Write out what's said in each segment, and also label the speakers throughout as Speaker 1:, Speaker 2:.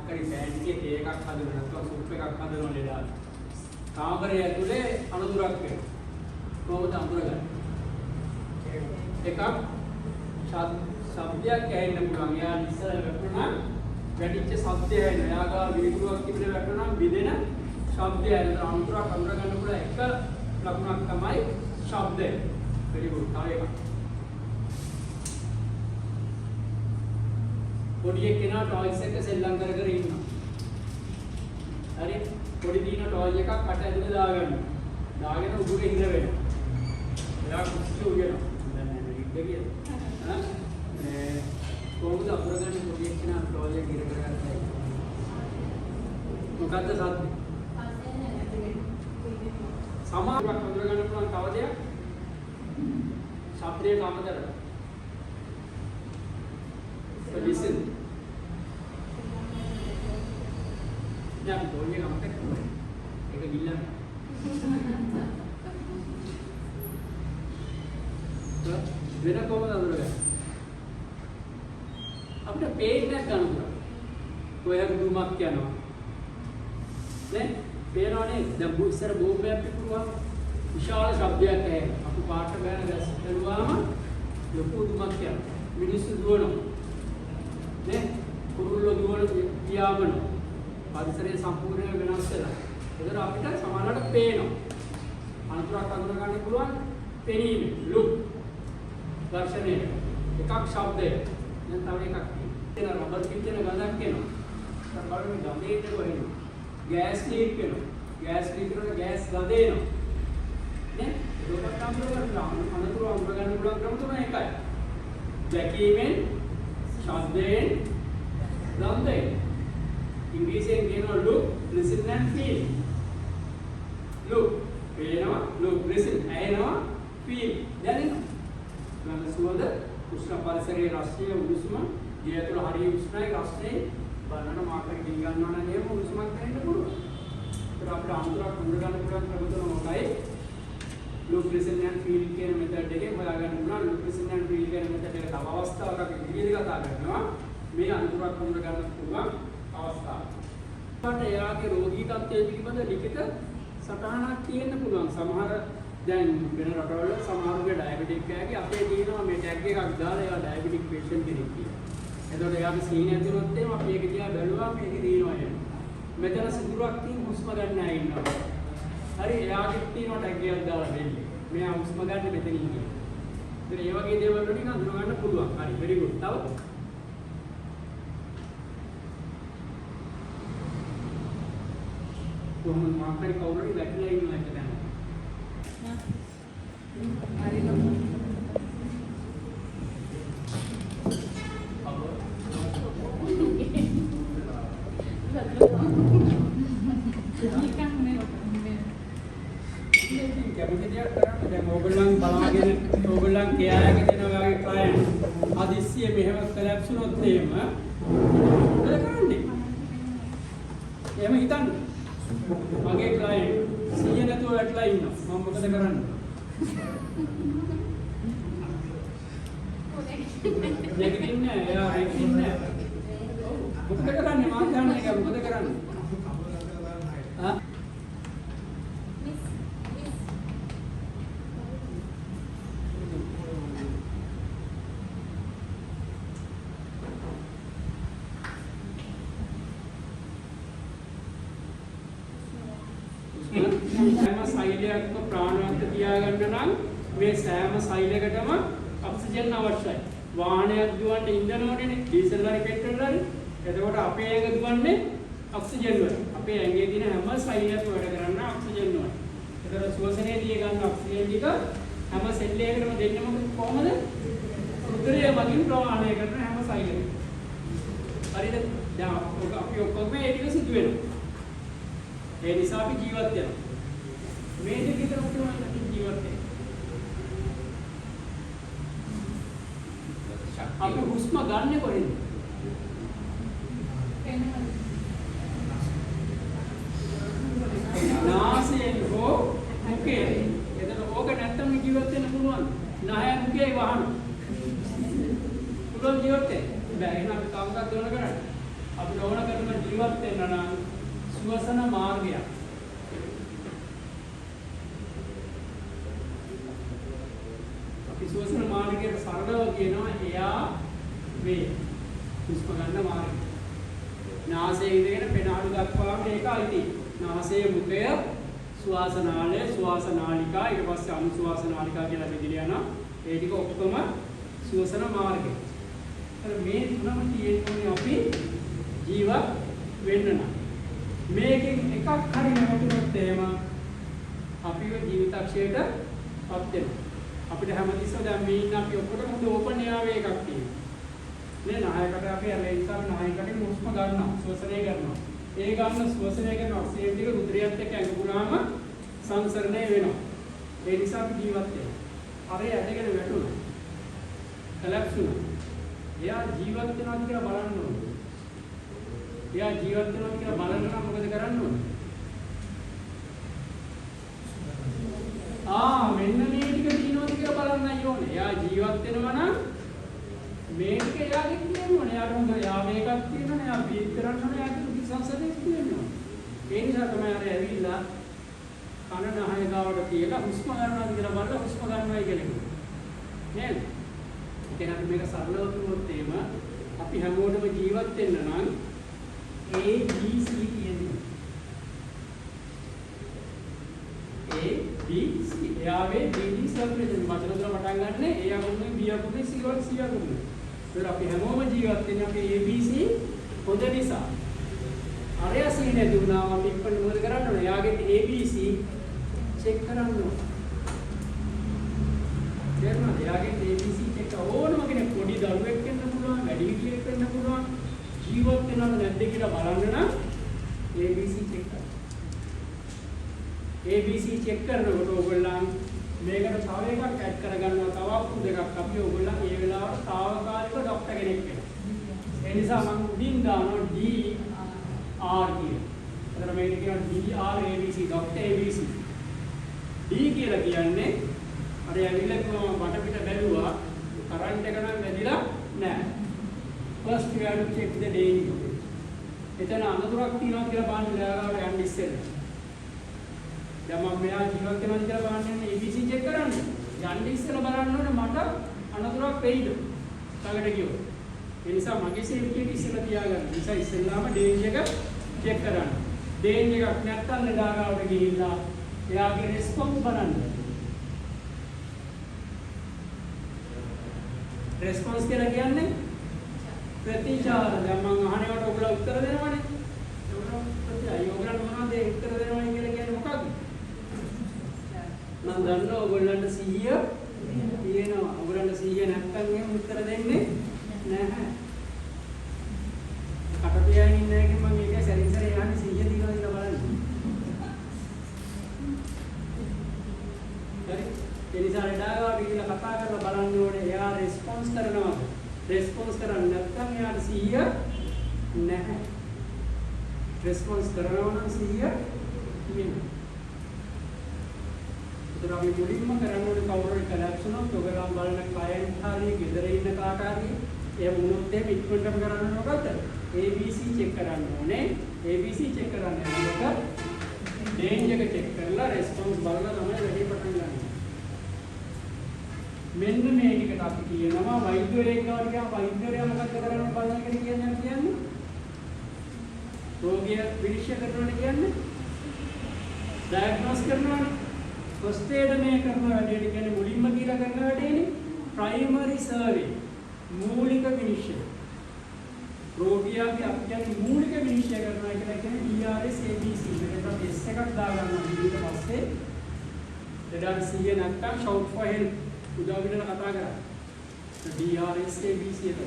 Speaker 1: මාකරි band එකේ තේ එකක් හදන නැත්නම් සුප් එකක් හදනවා ලෙඩා. කාමරය ඇතුලේ අනුදුරක් වෙනවා. කොහොමද අඳුරගන්නේ? එකක් ශබ්දයක් ඇහෙන්න පුළුවන්. එයා ඉස්සර වැටුණා වැඩිච්ච ශබ්දය ඇහෙනවා. එයාගා වීදුරුවක් තිබුණේ වැටුණා විදෙන ශබ්දය ඇහෙනවා. අනුදුරක් අඳුර ගන්න පුළුවන් එක ලකුණක් තමයි ශබ්දය. very good. තව එකක්. පොඩි කෙනා ටොයිස් එක සෙල්ලම් කර කර ඉන්නවා. හරි? පොඩි දින ටොයි එකක් කට ඇතුලේ දාගන්නවා. දාගෙන උඩුගේ ඉඳ වෙනවා. එයා කුස්සිය උයනවා. දැන් නෑ ඉන්න කියලා. කොහොමද අපරගන්නේ පොඩි කෙනා ටොයි එක ඉර කරගත්තයි. මොකද්ද සද්ද? සමානවක් අඳුර ගන්න පුළුවන් තව දෙයක්. ශබ්දයේ අමතර. So listen. දැන් ටොයි එක අමතක කරනවා. ඒක ගිල්ලන්න. වෙන කොහොමද අඳුරගන්නේ? අපිට පේන්නේ ගන්න පුළුවන්. කොහෙද දුමක් යනවා. නේ? පේනවනේ දැන් ඉස්සර බෝම්බයක් පිපුරුවා විශාල ශබ්දයක් ඇහෙනවා. අපි පාට බෑන දැස් කරුවාම ලොකු දුමක් යනවා. මිනිස්සු දුවනවා. නේ? කුරුල්ලෝ දුවන පියාඹන. පරිසරය සම්පූර්ණයෙන් වෙනස් වෙලා. ඒතර අපිට සමානවට පේනවා. අනුතරක් අඳුර ගන්න පුළුවන් පෙනීම ලුක් දර්ශනය එකක් ශබ්දය දැන් තව එකක් තියෙනවා රබර් පිටින ගඳක් එනවා දැන් බලන්න ගඳේට කොහෙද ගෑස් ලීක් වෙනවා ගෑස් ලීක් කරන ගෑස් ගඳ එනවා නේ ඒකට අඳුර ගන්න අනුතර අඳුර ගන්න පුළුවන් ක්‍රම තුන එකයි දැකීමෙන් ශබ්දයෙන් ගන්ධයෙන් ඉංග්‍රීසියෙන් කියනවා look listen and feel look පේනවා look listen ඇහෙනවා feel දැනෙනවා ගන්න සුවඳ උෂ්ණ පරිසරයේ රසය උණුසුම ගේ ඇතුළ හරිය උෂ්ණයි රසනේ බලන්න මාකට දී ගන්නවා නම් එහෙම උණුසුමක් දැනෙන්න පුළුවන් ඒත් අපිට අඳුරක් උඳ ගන්න පුළුවන් ක්‍රම තුන මොකයි look listen and feel කියන මෙතඩ් එකේ හොයාගන්න පුළුවන් look listen and feel කියන මෙතඩ් එක තව අවස්ථාවක ඉදිරියට කතා කරනවා මේ අඳුරක් උඳ ගන්න පුළුවන් අවස්ථාව. ඊට එයාගේ රෝගී තත්ත්වය පිළිබඳ ලිඛිත සටහනක් තියෙන්න පුළුවන්. සමහර දැන් වෙන රටවල සමහරුගේ ඩයබටික් එකගේ අපේ තියෙනවා මේ ටැග් එකක් දාලා එයා ඩයබටික් පේෂන්ට් කෙනෙක් කියලා. එතකොට එයාගේ සීනි ඇතුළත් එහෙම අපි ඒක දිහා බැලුවා මේකේ තියෙනවා එහෙම. මෙතන සිදුරක් තියෙන හුස්ම ගන්න අය ඉන්නවා. හරි එයාගේ තියෙනවා ටැග් එකක් දාලා දෙන්නේ. මෙයා හුස්ම ගන්න මෙතනින් කියලා. ඉතින් ඒ වගේ දේවල් වලින් අඳුර ගන්න පුළුවන්. හරි very good. තව කොහොමද මාකරි කවුරුරි වැටලා ඉන්නවා කියලා දැන්. හරි නෝ. ඕගොල්ලන් බලාගෙන ඕගොල්ලන් කියාගෙන දෙනවා වගේ ක්ලයන්ට් අදිස්සිය මෙහෙම කලැප්ස් වුණොත් එහෙම මොකද කරන්නේ? එහෙම හිතන්න. මගේ ක්ලයන්ට් 100 නැතුව වැටලා ඉන්නවා. මම මොකද කරන්නේ? නැගිටින්නේ නැහැ. එයා නැගිටින්නේ නැහැ. මොකද කරන්නේ? මම දන්නේ නැහැ මොකද කරන්නේ? ආ සෑම සෛලයක්ම ප්‍රාණවන්ත තියාගන්න නම් මේ සෑම සෛලයකටම ඔක්සිජන් අවශ්‍යයි. වාහනයක් දුවන්න ඉන්ධන ඕනේ, ඩීසල් හරි පෙට්‍රල් හරි. එතකොට අපේ ඇඟ දුවන්නේ ඔක්සිජන් වල. අපේ ඇඟේ තියෙන හැම සෛලයක්ම වැඩ කරන්න ඔක්සිජන් වල. ඒතර ශ්වසනයේදී ගන්න ඔක්සිජන් ටික හැම සෙල් එකකටම දෙන්නම කොහොමද? උදරය මගින් ප්‍රවාහණය කරන හැම සෛලයකම. හරිද? දැන් අපි ඔක්කොම මේ ටික සිදු වෙනවා. ඒ නිසා අපි ජීවත් වෙනවා. මේ දෙක විතර උතුරන ජීවත් වෙනවා. අපි හුස්ම ගන්න කොහෙන්ද? නාසයෙන් හෝ මුඛයෙන්. එතන ඕක නැත්තම් ජීවත් වෙන්න පුළුවන්. නහය මුඛේ වහන. පුළුවන් ජීවත් වෙන්න. බෑ එහෙනම් අපි කවුරුත් දොන කරන්නේ. අපි ඕන කරන ජීවත් වෙන්න නම් සුවසන මාර්ගයක්. අපි සුවසන මාර්ගයට සරලව කියනවා එයා වේ. හුස්ම ගන්න මාර්ගය. නාසයේ ඉඳගෙන පෙනාඩු දක්වා මේක අයිති. නාසයේ මුඛය සුවාසනාලය සුවාසනාලිකා ඊට පස්සේ අනුසුවාසනාලිකා කියලා බෙදලා යනවා. ඒ ටික ඔක්කොම සුවසන මාර්ගය. මේ තුනම තියෙන්නේ අපි ජීවත් වෙන්න නම් මේකෙන් එකක් හරි නැවතුනොත් එහෙම අපිව ජීවිතක්ෂයට පත් වෙනවා. අපිට හැමතිස්සෙම දැන් මේ ඉන්න අපි ඔක්කොටම හොඳ ඕපන් එයාවේ එකක් තියෙනවා. නේ නායකට අපි අරෙන්සම් නායකට හුස්ම ගන්නවා ශ්වසනය කරනවා. ඒ ගන්න ශ්වසනය කරන ඔක්සිජන් ටික රුධිරයත් එක්ක ඇඟුණාම සංසරණය වෙනවා. ඒ නිසා අපි ජීවත් වෙනවා. අර ඇදගෙන වැටුණා. කලැප්ස් වුණා. එයා ජීවත් වෙනවා කියලා බලන්න ඕනේ. එයා ජීවත් වෙනවා කියලා බලන්න නම් මොකද කරන්න ඕනේ? මෙන්න මේ ටික දිනනවාද කියලා බලන්නයි ඕනේ. එයා ජීවත් වෙනවා නම් මේ ටික එයාගෙන් කියන්න ඕනේ. එයාට හොඳ යා මේකක් තියෙනවනේ. එයා බීට් කරන්න ඕනේ. එයාට සංසදේ තියෙනවා. ඒ නිසා තමයි අර ඇවිල්ලා කන නහය ගාවට තියලා හුස්ම ගන්නවාද කියලා බලලා හුස්ම ගන්නවයි කියලා කිව්වා. නේද? ඉතින් අපි මේක සරලව කිව්වොත් එහෙම අපි හැමෝටම ජීවත් වෙන්න නම් A B C කියන්නේ A B C එයාගේ BD සර්කුලේෂන් වචන තුන පටන් ගන්න A අකුරුනේ B අකුරුනේ C වල C අකුරුනේ. ඒතර අපි හැමෝම ජීවත් වෙන්නේ අපි A B C හොඳ නිසා. අරයා C නැති වුණාම අපි ඉක්මනට මොකද කරන්න ඕනේ? එයාගේ A B C චෙක් කරන්න ඕනේ. තේරුණාද? එයාගේ A B C චෙක් ඕනම කෙනෙක් පොඩි දරුවෙක් වෙන්න පුළුවන්, වැඩිහිටියෙක් වෙන්න පුළුවන්. ජීවත් වෙනවද නැද්ද කියලා බලන්න නම් ABC චෙක් කරන්න. ABC චෙක් කරනකොට ඕගොල්ලන් මේකට තව එකක් ඇඩ් කරගන්නවා. තව අකුරු දෙකක් අපි ඕගොල්ලන් ඒ වෙලාවට తాවකාලික ડોක්ටර් කෙනෙක් වෙනවා. ඒ නිසා මම උඩින් දානවා D R කියලා. එතන මේක කියනවා DR ABC doctor ABC. D කියලා කියන්නේ අර ඇවිල්ලා කොහොම වටපිට බැලුවා කරන්ට් එක නම් වැදිලා නැහැ. First we have to check the danger. එතන අනතුරක් තියෙනවා කියලා බලන්න ලාගාවට යන්න ඉස්සෙල්ලා. දැන් මම මෙයා ජීවත් වෙනවද කියලා බලන්නේ ABC චෙක් කරන්න. යන්න ඉස්සෙල්ලා බලන්න ඕනේ මට අනතුරක් වෙයිද? ළඟට ගියොත්. ඒ නිසා මගේ සේෆ්ටි එක ඉස්සෙල්ලා තියාගන්න. ඒ නිසා ඉස්සෙල්ලාම danger එක චෙක් කරන්න. danger එකක් නැත්තම් ලාගාවට ගිහිල්ලා එයාගේ response බලන්න. response කියලා කියන්නේ ප්‍රතිචාර. දැන් මම අහනකොට ඔයගොල්ලෝ උත්තර දෙනවනේ. ඔයගොල්ලෝ මොනවද උත්තර දෙනවා කියලා කියන්නේ මොකක්ද? මම දන්නවා ඔයගොල්ලන්ට 100 තියෙනවා. ඔයගොල්ලන්ට 100 නැත්නම් එහෙම උත්තර දෙන්නේ නැහැ. කට පියාගෙන ඉන්න එකෙන් මම මේක සැරින් සැරේ යන්නේ 100 තියෙනවද කියලා බලන්න. හරි. ඒ නිසා රඩාගාවට ගිහලා කතා කරලා බලන්න ඕනේ එයා රෙස්පොන්ස් කරනවද? රෙස්පොන්ස් කරන්නේ නැත්නම් එයාට 100 නැහැ. රෙස්පොන්ස් කරනවා නම් 100 තියෙනවා. ඒතර අපි මුලින්ම කරන්න ඕනේ කවුරු හරි කලැප්ස් වුණොත් ඔයගොල්ලන් බලන ක්ලයන්ට් හරිය ගෙදර ඉන්න කාට හරි එහෙම වුණොත් එහෙම ඉක්මනටම කරන්න මොකද්ද? ABC චෙක් කරන්න ඕනේ. ABC චෙක් කරන්න යනකොට රේන්ජ් එක චෙක් කරලා රෙස්පොන්ස් බලලා තමයි වැඩි පටන් ගන්න. මෙන්න මේ ටිකට අපි කියනවා වෛද්‍යවරයෙක් ගාවට ගියාම වෛද්‍යවරයා මොකක්ද කරන්නේ බලන එක කියන්නේ රෝගිය විනිශ්චය කරනවා කියන්නේ ඩයග්නොස් කරනවානේ. ෆස්ට් එයිඩ් මේ කරන වැඩේට කියන්නේ මුලින්ම කියලා කරන වැඩේනේ ප්‍රයිමරි සර්වේ මූලික විනිශ්චය. රෝගියාගේ අපි කියන්නේ මූලික විනිශ්චය කරනවා කියලා කියන්නේ DRS ABC. මේකට අපි S එකක් දාගන්නවා. ඊට පස්සේ ලෙඩක් 100 නැත්තම් shout for help උදව් වෙන කතා කරා. DRS ABC එක.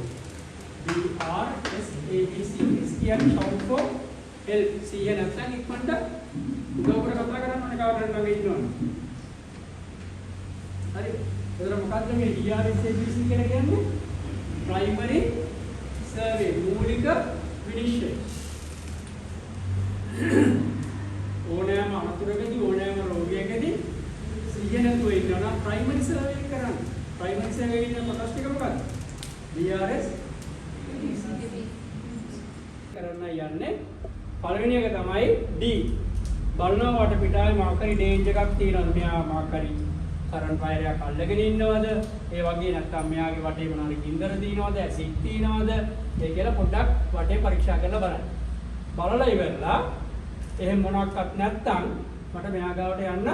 Speaker 1: DRS ABC කියන්නේ shout for help 100 නැත්තම් ඉක්මනට උදව් කර කතා කරන්න ඕනේ කාට හරි ළඟ ඉන්නවනේ. හරි. එතන මොකද්ද මේ DRS ABC කියලා කියන්නේ? primary survey මූලික විනිශ්චය. ඕනෑම අනතුරකදී ඕනෑම රෝගියෙකුදී 100 නැතුව ඉන්නවා ප්‍රයිමරි සර්වේ කරන්න. ප්‍රයිමරි සර්වේ ඉන්න කොටස් ටික මොකක්ද? DRS කරන්න යන්න කියන්නේ. පළවෙනි එක තමයි D. බලනවා වටපිටාවේ මාකරි ඩේන්ජ් එකක් තියෙනවද? මෙයා මාකරි කරන්ට් වයර් එකක් අල්ලගෙන ඉන්නවද? ඒ වගේ නැත්නම් මෙයාගේ වටේ මොනවාරි ගින්දර තියෙනවද? ඇසිඩ් තියෙනවද? ඒ කියලා පොඩ්ඩක් වටේ පරීක්ෂා කරලා බලන්න. බලලා ඉවරලා එහෙම මොනවත් නැත්නම් මට මෙයා ගාවට යන්න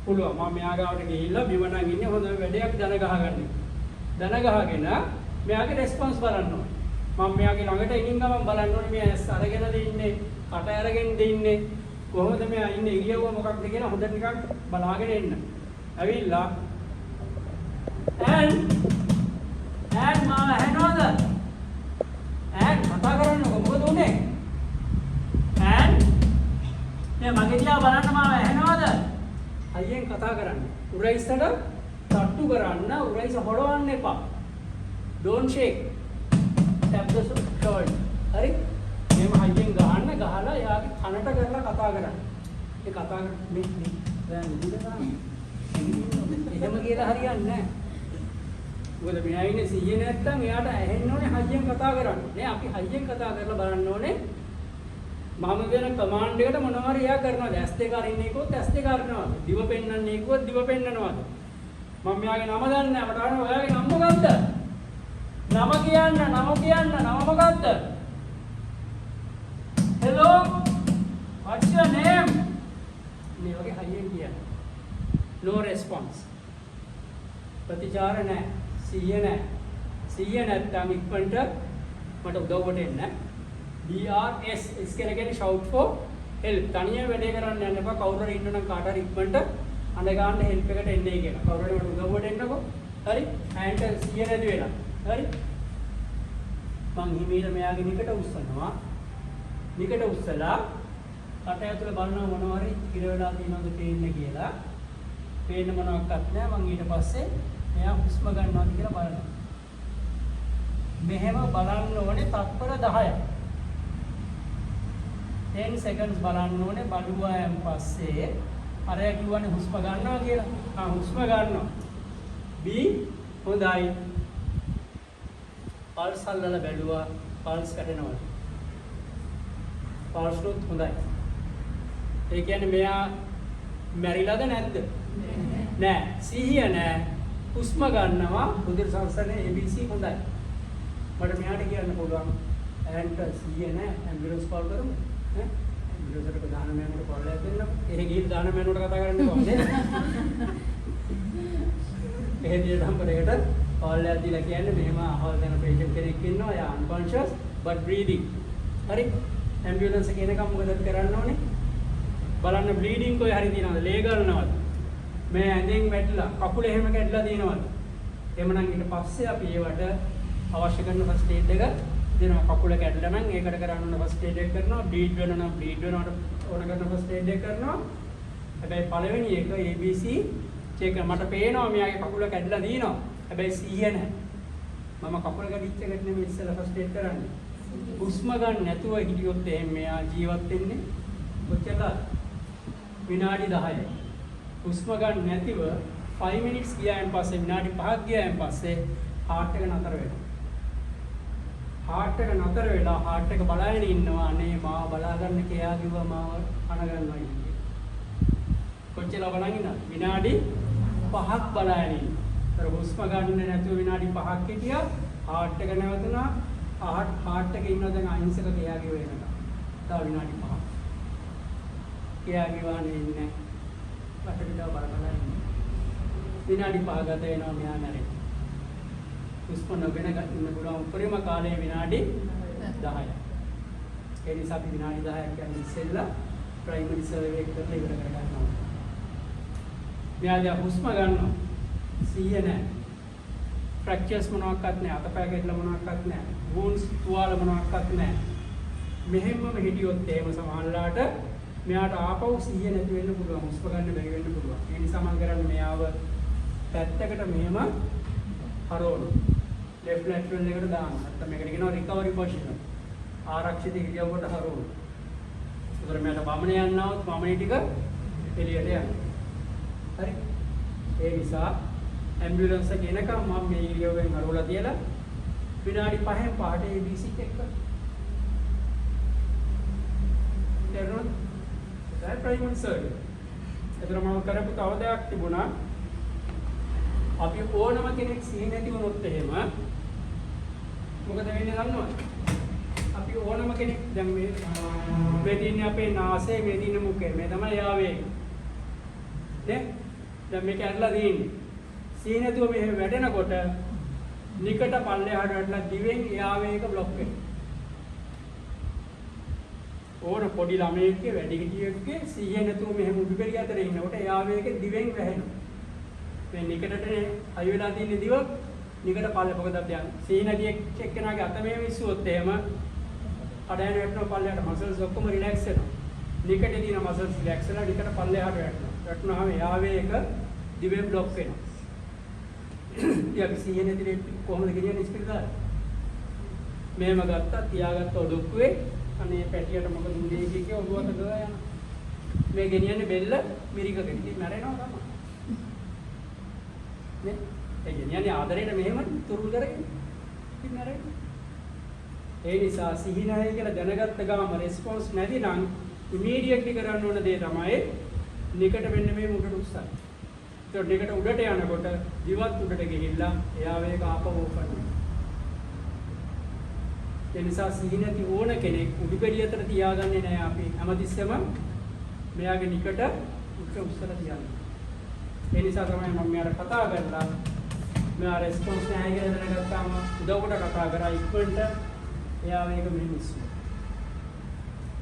Speaker 1: පුළුවන්. මම මෙයා ගාවට ගිහිල්ලා බිම නම් ඉන්නේ හොඳ වැඩයක් දන ගහගන්න. දන ගහගෙන මෙයාගේ රෙස්පොන්ස් බලන්න ඕනේ. මම මෙයාගේ ළඟට එනින් ගමන් බලන්න ඕනේ මෙයා ඇස් අරගෙනද ඉන්නේ, කට අරගෙනද ඉන්නේ, කොහොමද මෙයා ඉන්නේ, ඉරියව්ව මොකක්ද කියලා හොඳට නිකන් බලාගෙන එන්න. ඇවිල්ලා and මාව ඇහෙනවද? and කතා කරන්නකො මොකද උනේ? and මේ මගේ දිහා බලන්න මාව ඇහෙනවද? අයියෙන් කතා කරන්න. උරයිසට තට්ටු කරන්න, උරයිස හොලවන්න එපා. don't shake. tap the shoulder. හරි? මේව අයියෙන් ගහන්න, ගහලා යාගේ කනට කරලා කතා කරන්න. ඒ කතා මේ දැන් නිදිද කරන්නේ? එහෙම කියලා හරියන්නේ නැහැ. මොකද මෙයා ඉන්නේ සීයේ නැත්තම් එයාට ඇහෙන්න ඕනේ හයියෙන් කතා කරන්න. නේ අපි හයියෙන් කතා කරලා බලන්න ඕනේ. මම දෙන කමාන්ඩ් එකට මොනවා හරි එයා කරනවාද? ඇස් දෙක අරින්නේ කිව්වොත් ඇස් දෙක අරිනවාද? දිව පෙන්නන්නේ කිව්වොත් දිව පෙන්නනවාද? මම මෙයාගේ නම දන්නේ නැහැ. මට අහනවා ඔයාගේ නම මොකද්ද? නම කියන්න, නම මොකද්ද? Hello? What's your name? මේ වගේ හයියෙන් කියන්න. No response. ප්‍රතිචාර නැහැ. සිහිය නැහැ. සිහිය නැත්නම් ඉක්මනට මට උදව්වට එන්න. DRS is කියන්නේ shout for help. තනියම වැඩේ කරන්න යන්න එපා. කවුරු හරි ඉන්නනම් කාට හරි ඉක්මනට අඬ ගන්න help එකට එන්නේ කියලා. කවුරු හරි මට උදව්වට එන්නකෝ. හරි? hand සිහිය නැති වෙලා. හරි? මං හිමීට මෙයාගේ නිකට උස්සනවා. නිකට උස්සලා කට ඇතුලේ බලනවා මොනවා හරි ඉර වෙලා තියෙනවද පේන්නේ කියලා. පේන්න මොනවත් නැහැ. මං ඊට පස්සේ මෙයා හුස්ම ගන්නවාද කියලා බලනවා. මෙහෙම බලන්න ඕනේ තත්පර 10ක්. 10 seconds බලන්න ඕනේ. බලුවායන් පස්සේ අරයා කිව්වනේ හුස්ම ගන්නවා කියලා. හුස්ම ගන්නවා. B හොඳයි. පල්ස් අල්ලලා බැලුවා. පල්ස් කැඩෙනවා. පල්ස් උත් හොඳයි. ඒ කියන්නේ මෙයා මැරිලාද නැද්ද? නෑ. සිහිය නෑ. හුස්ම ගන්නවා. රුධිර සංසරණය ABC හොඳයි. මට මෙයාට කියන්න පුළුවන් ඇන්ට සිහිය නෑ. ඇම්බියුලන්ස් කෝල් කරමු. ඈ ඇම්බියුලන්ස් එකට දාන මෑනුවට කෝල් එකක් දෙන්න. එහෙ ගිහින් දාන මෑනුවට කතා කරන්න කොහොමද? එහෙ දිය නම්බරයකට කෝල් එකක් දීලා කියන්නේ මෙහෙම අහවල් දෙන පේෂන්ට් කෙනෙක් ඉන්නවා. යා unconscious but breathing. හරි? ඇම්බියුලන්ස් එක එනකම් මොකද කරන්න ඕනේ? බලන්න බ්ලීඩින් කොයි හරි තියෙනවද? ලේ ගන්නවද? මේ ඇඳෙන් වැටලා කකුල එහෙම කැඩලා තියෙනවද? එහෙමනම් ඊට පස්සේ අපි ඒවට අවශ්‍ය කරන ෆස්ට් ඒඩ් එක දෙනවා. කකුල කැඩලා නම් ඒකට කරන්න ඕන ෆස්ට් ඒඩ් එක කරනවා. බ්ලීඩ් වෙනවා නම් බ්ලීඩ් වෙනවට ඕන කරන ෆස්ට් ඒඩ් එක කරනවා. හැබැයි පළවෙනි එක ABC චෙක් කරනවා. මට පේනවා මෙයාගේ කකුල කැඩලා තියෙනවා. හැබැයි සිහිය නැහැ. මම කකුල කැඩිච්ච එකට නෙමෙයි ඉස්සෙල්ලා ෆස්ට් ඒඩ් කරන්නේ. හුස්ම ගන්න නැතුව හිටියොත් එහෙම මෙයා ජීවත් වෙන්නේ කොච්චරද? විනාඩි 10යි. හුස්ම ගන්න නැතිව 5 minutes ගියාන් පස්සේ විනාඩි 5ක් ගියාන් පස්සේ heart එක නතර වෙනවා. heart එක නතර වෙලා heart එක බලාගෙන ඉන්නවා. අනේ මාව බලා ගන්න කියා කිව්වා මාව අන ගන්නවා කියන්නේ. කොච්චර බලන් ඉන්නවද? විනාඩි 5ක් බලාගෙන ඉන්නවා. අර හුස්ම ගන්න නැතුව විනාඩි 5ක් හිටියා. heart එක නැවතුණා. heart එකේ ඉන්නවා දැන් අහිංසක කියා කිව්ව වෙනවා. තව විනාඩි 5ක්. කියා කිව්වානේ ඉන්නේ. වටපිටාව බලලා ඉන්නේ. විනාඩි 5 ගත වෙනවා මෙයා නැරෙන්නේ. හුස්ම නොගෙන ඉන්න පුළුවන් උපරිම කාලය විනාඩි 10යි. ඒ නිසා අපි විනාඩි 10ක් කියන්නේ ඉස්සෙල්ලා ප්‍රයිමරි සර්වේ එක කරලා ඉවර කරගන්නවා. මෙයා දැන් හුස්ම ගන්නවා. සිහිය නැහැ. ෆ්‍රැක්චර්ස් මොනවාක්වත් නැහැ. අතපය කැඩලා මොනවාක්වත් නැහැ. වුන්ස් තුවාල මොනවාක්වත් නැහැ. මෙහෙමම හිටියොත් එහෙම සමහරලාට මෙයාට ආපහු සිහිය නැති වෙන්න පුළුවන්. හුස්ම ගන්න බැරි වෙන්න පුළුවන්. ඒ නිසා මම කරන්නේ මෙයාව පැත්තකට මෙහෙම හරවනවා. left lateral එකට දානවා. නැත්නම් මේකට කියනවා recovery position. ආරක්ෂිත ඉරියව්වට හරවනවා. ඒතර මෙයාට වමන යන්නවොත් වමනේ ටික එළියට යනවා. හරි? ඒ නිසා ඇම්බියුලන්ස් එක එනකම් මම මේ ඉරියව්වෙන් හරවලා තියලා විනාඩි 5න් පාට ABC චෙක් කරනවා. Primary surgery. ඒතර මම කරපු තව දෙයක් තිබුණා. අපි ඕනම කෙනෙක් සිහි නැති වුණොත් එහෙම මොකද වෙන්නේ දන්නවද? අපි ඕනම කෙනෙක් දැන් මේ දින්නේ අපේ නාසය, මේ දින්නේ මුඛය. මේ තමයි යාවේ. නේ? දැන් මේක ඇදලා තියෙන්නේ. සිහි නැතුව මෙහෙම වැඩෙනකොට නිකට පල්ලෙහාට වැටලා දිවෙන් යාවේක બ્લોක් වෙනවා. ඕන පොඩි ළමයෙක්ගේ වැඩිහිටියෙක්ගේ සිහිය නැතුව මෙහෙම උඩුකරිය අතර ඉන්නකොට යාවේක දිවෙන් වැහෙනවා. මේ නිකටටනේ අය වෙලා තියෙන දිව නිකට පල්ලෙ මොකද දැන් සිහි නැති එක්කෙනාගේ අත මේ විශ්සුවොත් එහෙම අඩයන් වැටෙන පල්ලෙහාට මසල්ස් ඔක්කොම රිලැක්ස් වෙනවා. නිකටේ තියෙන මසල්ස් රිලැක්ස් වෙලා නිකට පල්ලෙහාට වැටෙනවා. වැටුනහම යාවේක දිවෙන් બ્લોක් වෙනවා. ඉතින් අපි සිහිය නැති දෙයක් කොහොමද ගෙනියන්නේ ඉස්පිරිතාලේ? මේම ගත්තා තියාගත්ත ඔඩොක්කුවේ අනේ පැටියට මොකද උදේ කිය ඔළුවට ගා යනවා. මේ ගෙනියන්නේ බෙල්ල මිරිකගෙන. ඉතින් මැරෙනවා තමයි. නේ? ඒ ගෙනියන්නේ ආදරේට මෙහෙම තුරුල් කරගෙන. ඉතින් මැරෙනවා. ඒ නිසා සිහි නැහැ කියලා දැනගත්ත ගාම රෙස්පොන්ස් නැති නම් ඉමීඩියට්ලි කරන්න ඕන දේ තමයි නිකට වෙන්න මේ මුඩට උස්සන්න. ඒක නිකට උඩට යනකොට දිවත් උඩට ගිහිල්ලා එයා වේග ආපහු ඕපන් වෙනවා. ඒ නිසා සිහි නැති ඕන කෙනෙක් උඩුකරිය අතර තියාගන්නේ නැහැ අපි. හැමතිස්සෙම මෙයාගේ නිකට උඩට උස්සලා තියන්නේ. ඒ නිසා තමයි මම මෙයාට කතා කරලා මෙයා රෙස්පොන්ස් නැහැ කියලා දැනගත්තාම උදව්වට කතා කරා ඉක්මනට එයා වේග මෙහෙම ඉස්සුවා.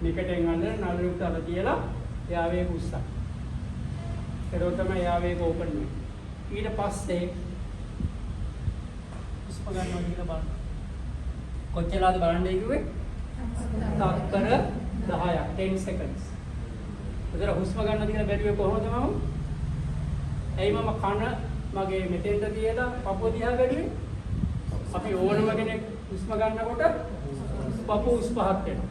Speaker 1: නිකටෙන් අල්ල නළුට අර තියලා එයා වේග උස්සා. ඒක තමයි එයා වේග ඕපන් වෙන්නේ. ඊට පස්සේ උස්ප ගන්නවා කියලා බලන්න. කොච්චරද බලන්න කිව්වේ? තත්පර 10ක් 10 seconds. ඒතර හුස්ම ගන්න දින බැරිවේ කොහොමද මම? එයි මම කන මගේ මෙතෙන්ට තියලා පපුව දිහා බැලුවේ. අපි ඕනම කෙනෙක් හුස්ම ගන්නකොට පපුව උස් පහත් වෙනවා.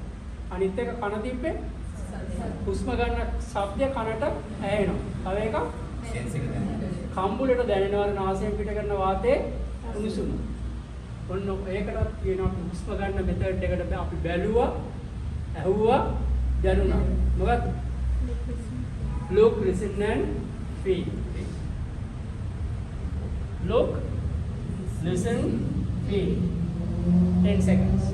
Speaker 1: අනිත් එක කන තිබ්බේ හුස්ම ගන්න ශබ්දය කනට ඇහෙනවා. තව එකක් සෙන්ස් එක දැනෙනවා. කම්බුලට දැනෙනවා නාසයෙන් පිට කරන වාතයේ උණුසුම. ඔන්න ඒකටත් කියනවා හුස්ම ගන්න මෙතඩ් එකට අපි බැලුවා, ඇහුවා, දැනුණා. මොකක්ද? Look, listen and feel. Look, listen, feel. 10 seconds.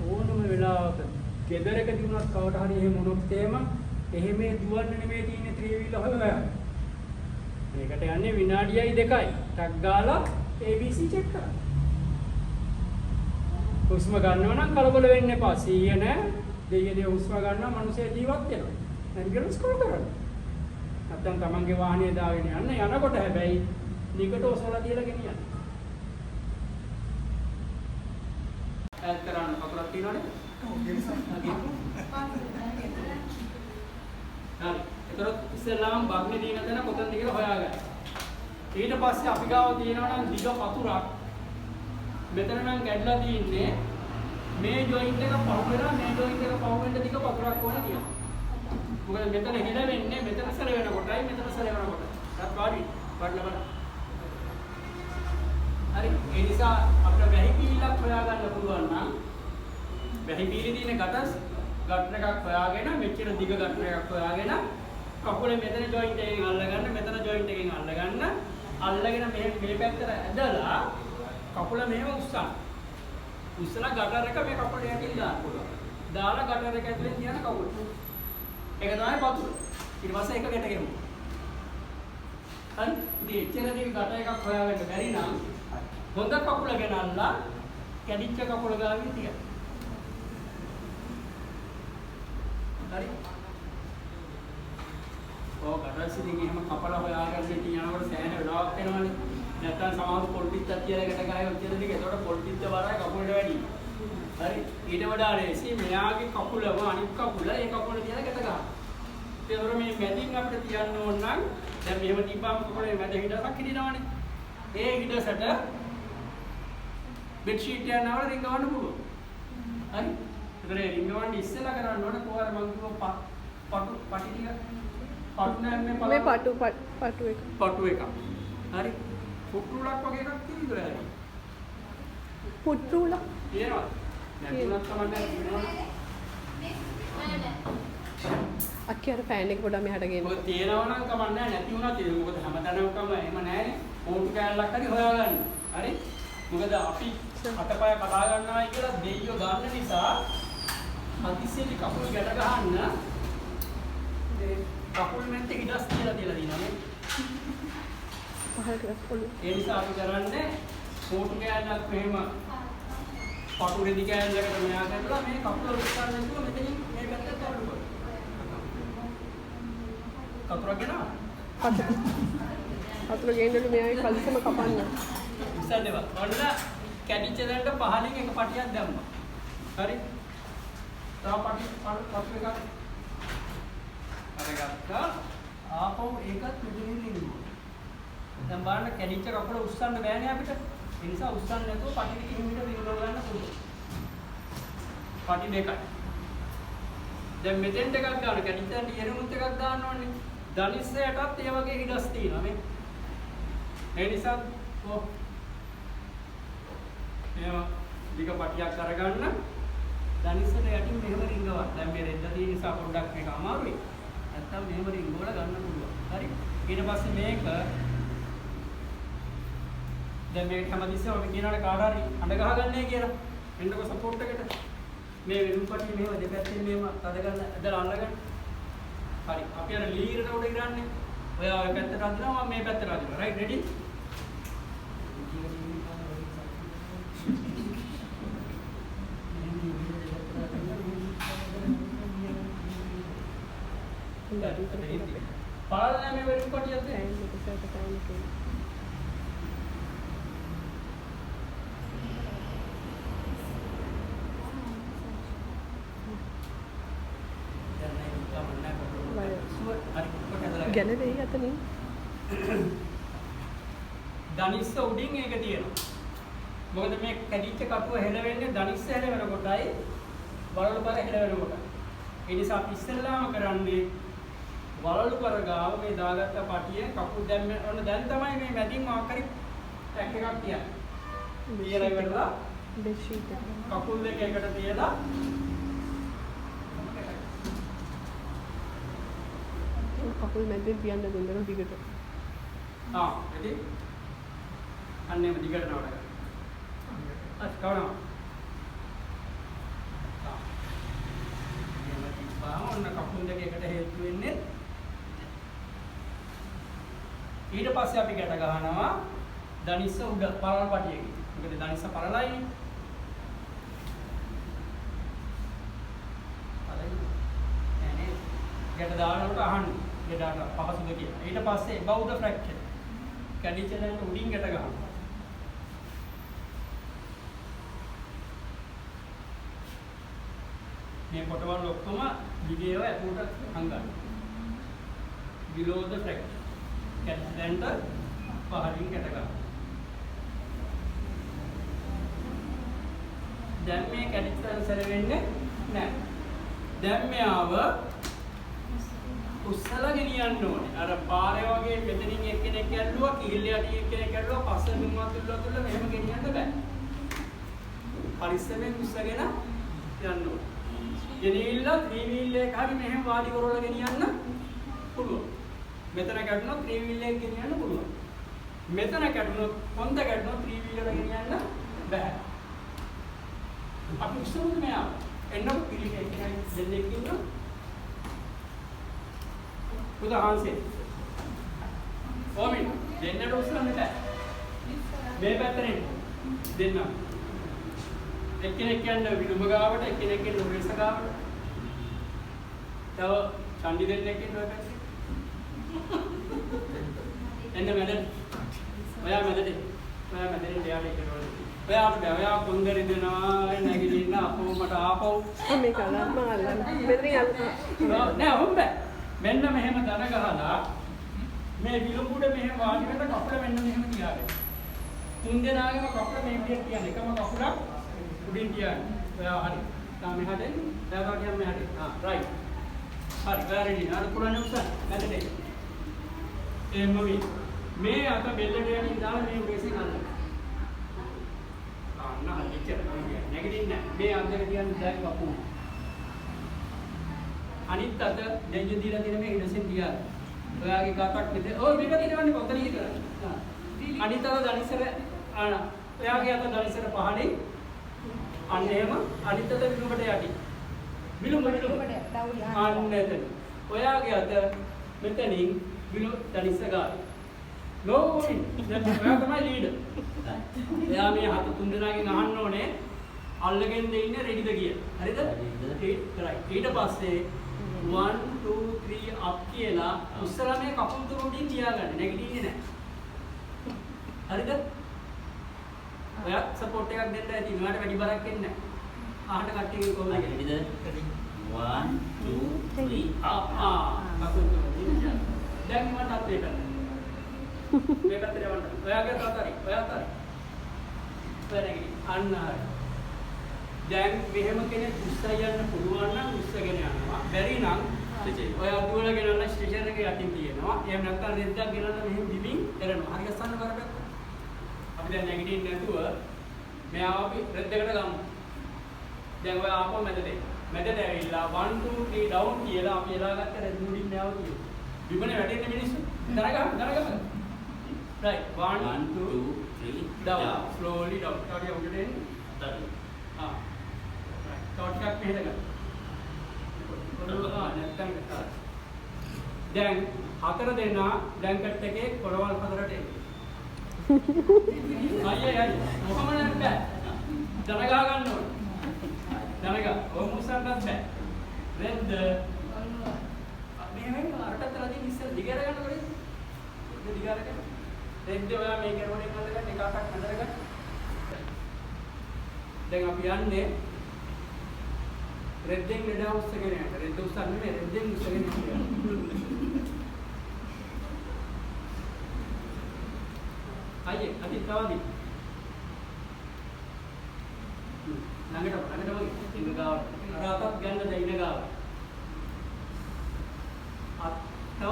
Speaker 1: ඕනම වෙලාවක ගෙදරකදී වුණත් කවට හරි එහෙම වුණොත් එහෙම දුවන්න නෙමෙයි තියෙන්නේ ත්‍රිවිල හොයලා. මේකට යන්නේ විනාඩියයි 2යි. ටක් ගාලා ABC චෙක් කරන්න. හුස්ම ගන්නවා නම් කලබල වෙන්න එපා. 100 නෑ. දෙයියනේ හුස්ම ගන්නවා මිනිස්සේ ජීවත් වෙනවා. දැන් ගිරස් කෝල් කරන්න. නැත්තම් තමන්ගේ වාහනේ දාගෙන යන්න යනකොට හැබැයි නිකට ඔසවලා තියලා ගෙනියන්න. ඇත් කරන්න කකුලක් තියනවනේ. ඔව් ගෙනිසන්න. හරි. ඒතරත් ඉස්සෙල්ලාම බග්නේ දින තැන කොතනද කියලා හොයාගන්න. ඊට පස්සේ අපි ගාව තියෙනවා නම් දිග පතුරක්. මෙතන නම් ගැඩලා තියෙන්නේ මේ ජොයින්ට් එක පහු වෙලා මේ ජොයින්ට් එක පහු වෙන්න දිග පතුරක් ඕනේ කියලා. මොකද මෙතන හිල වෙන්නේ මෙතන සැර වෙනකොටයි මෙතන සැර වෙනකොටයි. ඒත් වාඩි වඩලා බලන්න. හරි. ඒ නිසා අපිට වැහි පීලක් හොයාගන්න පුළුවන් නම් වැහි පීලේ තියෙන ගටස් ගට්න එකක් හොයාගෙන මෙච්චර දිග ගට්න එකක් හොයාගෙන කකුලේ මෙතන ජොයින්ට් එකෙන් අල්ලගන්න මෙතන ජොයින්ට් එකෙන් අල්ලගන්න අල්ලගෙන මේ පැත්තට ඇදලා කකුල මෙහෙම උස්සන්න. උස්සලා ගටර් එක මේ කකුලට යටින් දාන්න පුළුවන්. දාලා ගටර් එක ඇතුලෙන් තියන කකුල. ඒක තමයි පතුල. ඊට පස්සේ එක ගැට ගෙමු. හරි. ඉතින් එච්චරදී ගටර් එකක් හොයාගන්න බැරි නම් හොඳ කකුල ගෙනල්ලා කැඩිච්ච කකුල ගාවින් තියන්න. හරි. ඔව් ගටරසින් එහෙම කපලා හොයාගන්න ඉතින් යනකොට සෑහෙන වෙලාවක් වෙනවනේ. නැත්තම් සමහර පොල් පිටක් කියලා එකට ගහයි ඔච්චර දිග. ඒතකොට පොල් පිට බරයි කකුලට වැඩි. හරි. ඊට වඩා රේසි මෙයාගේ කකුලම අනිත් කකුල ඒ කකුල තියලා ගැට ගන්න. ඒතකොට මේ මැදින් අපිට තියන්න ඕන නම් දැන් මෙහෙම තිබ්බම කකුලේ මැද හිඩසක් හිටිනවනේ. ඒ හිඩසට බෙඩ් ෂීට් එක නවල රිංගවන්න පුළුවන්. හරි. ඒතකොට රිංගවන්න ඉස්සෙල්ලා කරන්න ඕන කොහොර මං කිව්ව පටි ටික පටු නැන්නේ
Speaker 2: මේ පටු එක.
Speaker 1: පටු එක. හරි. පුට්ටුලක් වගේ එකක් තියෙනවා හරි.
Speaker 2: පුට්ටුල
Speaker 1: තියෙනවා. දැන් තුනක් තමයි තියෙනවා.
Speaker 2: අක්කේ අර ෆෑන් එක පොඩ්ඩක් මෙහාට ගේන්න.
Speaker 1: මොකද තියෙනවා නම් කමක් නැහැ නැති වුණා තියෙනවා. මොකද හැමතැනකම එහෙම නැහැනේ. ඕටු කෑල්ලක් හරි හොයාගන්න. හරි? මොකද අපි අතපය කතා ගන්නවායි කියලා දෙයියෝ ගන්න නිසා හදිසියෙදි කකුල් ගැට ගහන්න මේ කකුල් මැද්ද ඉඩස් කියලා තියනවා නේ.
Speaker 2: පහලට ඔළුව.
Speaker 1: ඒ නිසා අපි කරන්නේ ඕටු කෑල්ලක් මෙහෙම පටු රෙදි කෑල්ලකට මෙයා කරලා මේ කකුල උස්සන්න නැතුව මෙතනින් මේ පැත්තට තල්ලු කරනවා. කකුලක් ගෙනවා. අතුරු ගේන්නලු මෙයාගේ කලිසම කපන්න. ඉස්සල්ලේවා. ඔන්න කැඩිච්ච දැනට පහලින් එක පටියක් දැම්මා. හරි? තව පටු එකක් අරගත්තා. ආපහු ඒකත් මෙතනින් ඉන්නවා. දැන් බලන්න කැඩිච්ච කකුල උස්සන්න බෑනේ අපිට. ඒ නිසා උස්සන්න නැතුව පටි ටික හිමිට විරල ගන්න පුළුවන්. පටි දෙකයි. දැන් මෙතෙන්ට එකක් ගන්න කැඩිච්ච ඉරමුත් එකක් දාන්න ඕනේ. ධනිස්සයටත් ඒ වගේ හිඩස් තියෙනවා මේ. ඒ නිසා මේවා දිග පටියක් අරගන්න ධනිස්සට යටින් මෙහෙම රිංගවන්න. දැන් මේ රෙද්ද තියෙන නිසා පොඩ්ඩක් මේක අමාරුයි. නැත්තම් මෙහෙම රිංගවල ගන්න පුළුවන්. හරි. ඊට පස්සේ මේක දැන් මේක හැමතිස්සෙම අපි කියනවානේ කාට හරි අඬ ගහගන්නේ කියලා. එන්නකො සපෝට් එකට. මේ වෙනුම් පටිය මෙහෙම දෙපැත්තෙන් මෙහෙම තද ගන්න ඇදලා අල්ලගන්න. හරි. අපි අර ලීරට උඩ ඉරන්නේ. ඔයා ඔය පැත්තට අදිනවා මම මේ පැත්තට අදිනවා. Right ready? පාලනය මේ වෙනුම් පටියද?
Speaker 2: ගැන දෙයි අතනින්
Speaker 1: ධනිස්ස උඩින් ඒක තියෙනවා. මොකද මේ කැඩිච්ච කටුව හෙලවෙන්නේ ධනිස්ස හෙලවෙන කොටයි වලලු පර හෙලවෙන කොටයි. ඒ නිසා අපි ඉස්සෙල්ලාම කරන්නේ වලලු පර ගාව මේ දාගත්ත පටිය කකුල් දැම්ම ඔන්න දැන් තමයි මේ මැදින් මාකරි ටැක් එකක් තියන්නේ. ඊළඟ වෙලා
Speaker 2: බෙඩ්ෂීට් එක
Speaker 1: කකුල් දෙක එකට තියලා
Speaker 2: කකුල් මැද්දෙන් තියන්න දුන්නා දිගට.
Speaker 1: එදී අන්නේම දිගට නවඩ ගන්න. කවනවා. ඔන්න කකුල් දෙක එකට හේතු වෙන්නේ. ඊට පස්සේ අපි ගැට ගන්නවා ධනිස්ස උඩ පළල පටියකින්. මොකද ධනිස්ස පළලයි. ගැට දානකොට අහන්නේ. ගැටට පහසුද කියලා. ඊට පස්සේ බෞද්ධ ෆ්‍රැක්චර්. කැඩිච්ච දැන් උඩින් ගැට ගන්නවා. මේ කොටවල් ඔක්කොම දිගේව ඇතුළට හංගන්න. below the fracture. දැන්ට පහලින් ගැට ගන්න. දැන් මේ කැඩිච්ච තැන වෙන්නේ නැහැ. දැන් මෙයාව උස්සලා ගෙනියන්න ඕනේ. අර පාරේ වගේ මෙතනින් එක්කෙනෙක් ඇල්ලුවා, කිහිල්ල යටි එක්කෙනෙක් ඇල්ලුවා, පස්සෙන් මුමත් තුල්ලා මෙහෙම ගෙනියන්න බෑ. පරිස්සමෙන් උස්සගෙන යන්න ඕනේ. ගෙනිහිල්ලා ත්‍රී වීල් එක හරි මෙහෙම වාඩි කරවලා ගෙනියන්න පුළුවන්. මෙතන කැඩුණොත් ත්‍රී වීල් එක ගෙනියන්න පුළුවන්. මෙතන කැඩුණොත් කොන්ද කැඩුණොත් ත්‍රී වීල් එක ගෙනියන්න බෑ. අපි උස්සමුද මෙයා? එන්නකො පිළිකේ දෙන්නෙක් ඉන්නවා. උදාහරණයක් ඕමින් දෙන්නට උස්සන්න බෑ. මේ පැත්තෙන් දෙන්න. එක්කෙනෙක් යන්න විදුම ගාවට, එක්කෙනෙක් යන්න උරේස ගාවට. තව චන්දි දෙන්නෙක් ඉන්න ඔය පැත්තේ. එන්න මැදට. ඔයා මැදට. ඔයා මැදට එයාට ඉන්නවා. ඔයාට බෑ. ඔයා කොන්දරි දෙනවා නැගිටින්න අපෝ මට ආපහු.
Speaker 2: මේක අල්ලන්න අල්ලන්න. මෙතනින් අල්ලන්න.
Speaker 1: නෑ හොම්බ. මෙන්න මෙහෙම දන ගහලා මේ විලුඹුඩ මෙහෙම වාඩි වෙන්න කකුල මෙන්න මෙහෙම තියාගන්න. තුන් දෙනාගේම කකුල මේ විදිහට තියන්න. එකම කකුලක් උඩින් තියන්න. ඔයා හරි. තා මෙහාට එන්න. ඔයා කියන්න මෙහාට. රයිට්. හරි. very good. අර පුරන්නේ උස්සන්න. නැතේ. මේ අත බෙල්ලට යටින් දාලා මේ උරේසෙන් අල්ලන්න. අන්න හරියට නැගිටින්න. මේ අන්දර තියන්න දැන් කකුල. අනිත් අත දෙයිය දීලා තියෙන මේ ඉඩසෙන් ගියා. ඔයාගේ කාටක් මෙතන. ඔය මේක දිනවන්නේ පොතන ඉතල. අනිත් අත දනිසර ඔයාගේ අත දනිසර පහලින් අන්න එහෙම අනිත් අත විලුඹට යටි. විලුඹට අන්න එතන. ඔයාගේ අත මෙතනින් විලු දනිස ගාවි. නෝයි දැන් ඔයා තමයි ලීඩර්. එයා මේ හත තුන් දෙනාගෙන් අහන්න ඕනේ අල්ලගෙන දෙන්නේ රෙඩිද කියලා. හරිද? right. ඊට පස්සේ 1 2 3 up කියලා උස්සලා මේ කකුල් තුන උඩින් තියාගන්න. නැගිටින්නේ නැහැ. හරිද? ඔයා සපෝට් එකක් දෙන්න ඇති. මෙයාට වැඩි බරක් එන්නේ නැහැ. අහන්න කට්ටියගේ කොහොමද
Speaker 3: රෙඩිද? 1 2 3 up.
Speaker 1: කකුල් තුන උඩින් තියාගන්න. දැන් මට අපේ කරන්න. මේ පැත්තට යවන්න. ඔයාගේ අතරයි. ඔයා අතරයි. වැරදි. අන්න හරි. දැන් මෙහෙම කෙනෙක් උස්සලා යන්න පුළුවන් නම් උස්සගෙන යනවා. බැරි නම් ඔයා දුවලා ගෙනල්ලා ස්ටේෂන් එකේ යටින් තියෙනවා. එහෙම නැත්නම් රෙද්දක් ගෙනල්ලා මෙහෙම දිවින් එරනවා. හරි ගස්සන්න කරපැත්ත. අපි දැන් නැගිටින්න නැතුව මෙයාව අපි රෙද්දකට ගමු. දැන් ඔයා ආපහු මැදට එන්න. මැදට ඇවිල්ලා 1 2 3 down කියලා අපි එලාගත්ත රෙද්ද උඩින් යනවා කියමු. විමනේ වැටෙන්න මිනිස්සු. දරගන්න. Right. 1 2
Speaker 3: 3
Speaker 1: down. Slowly down. තව උඩට එන්න. තව ටිකක් මෙහෙට ගන්න. නැත්තම් දැන් හතර දෙනා බ්ලැන්කට් එකේ කොරවල් හතරට එන්න. අයියයි මොකම නැත්නම් දන ගහ ගන්න ඕනේ. දන ගහ. ඔය මුසන්නත් බෑ. රෙද්ද මෙහෙම අරටතරදී ඉස්සර දිගට ගන්න කොහෙද? දිගට ගන්න. රෙද්ද ඔයා මේක රෝඩේ කරලා ගන්න එකක් හතර ගන්න. දැන් අපි යන්නේ රෙද්දෙන් ලෙඩ උස්සගෙන යන්න. රෙද්ද උස්සන්නේ නෙමෙයි රෙද්දෙන් උස්සගෙන යන්න. අයියේ අති තවදී. ළඟට ඉන්න ගාව. රාතක් ගන්න දෙයින ගාව. තව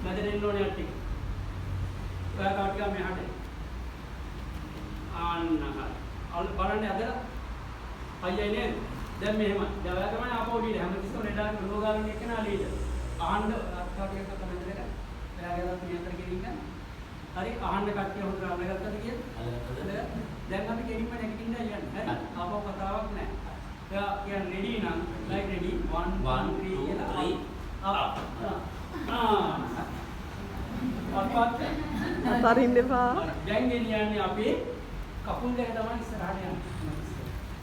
Speaker 1: මැදට එන්න ඕනේ අට්ටි. ඔයා කාටියා මෙහාට. ආන්න හරි. බලන්න ඇදලා අයියයි නේද? දැන් මෙහෙම. දැන් ඔයා තමයි ආපහු ලීඩර්. හැමතිස්සෙම ලෙඩාන් රෝගාවින් එක්කනා ලීඩර්. අහන්න අත්කාටියක් අත මැදට. එයාගේ අත පියතර ගෙනින්න. හරි අහන්න කට්ටිය හොඳට අල්ලගත්තද කියලා? දැන් අපි ගෙනින්ම නැගිටින්න යන්නේ. හරි. ආපහු කතාවක් නැහැ. එයා කියන්නේ රෙඩි නම් ලයික් රෙඩි 1 1 3 කියලා. අප්. අප්පත්.
Speaker 2: අතරින් එපා.
Speaker 1: දැන් ගෙනියන්නේ අපි කකුල් දෙක තමයි ඉස්සරහට යන්නේ.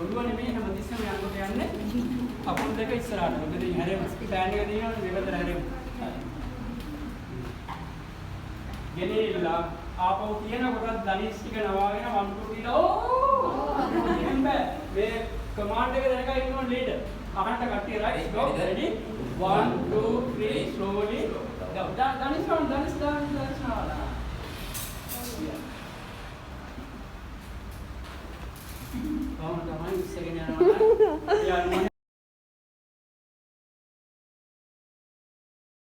Speaker 1: ඔළුව නෙමෙයි හැමතිස්සෙම යන්නකොට යන්නේ කකුල් දෙක ඉස්සරහට. මොකද ඉතින් හැරෙම ස්පෑන් එක දිනවනේ මේ පැත්තට හැරෙම. ගෙනියලා ආපහු තියෙන කොටත් ධනිස් ටික නවාගෙන 1 2 කියලා එහෙම බෑ. මේ කමාන්ඩ් එක දැනගා ඉන්න ඕනේ ලීඩර්. අහන්න කට්ටිය right go ready 1 2 3 slowly ධනිස් නාලා. කොහොමද තමයි ඉස්සගෙන යනවා.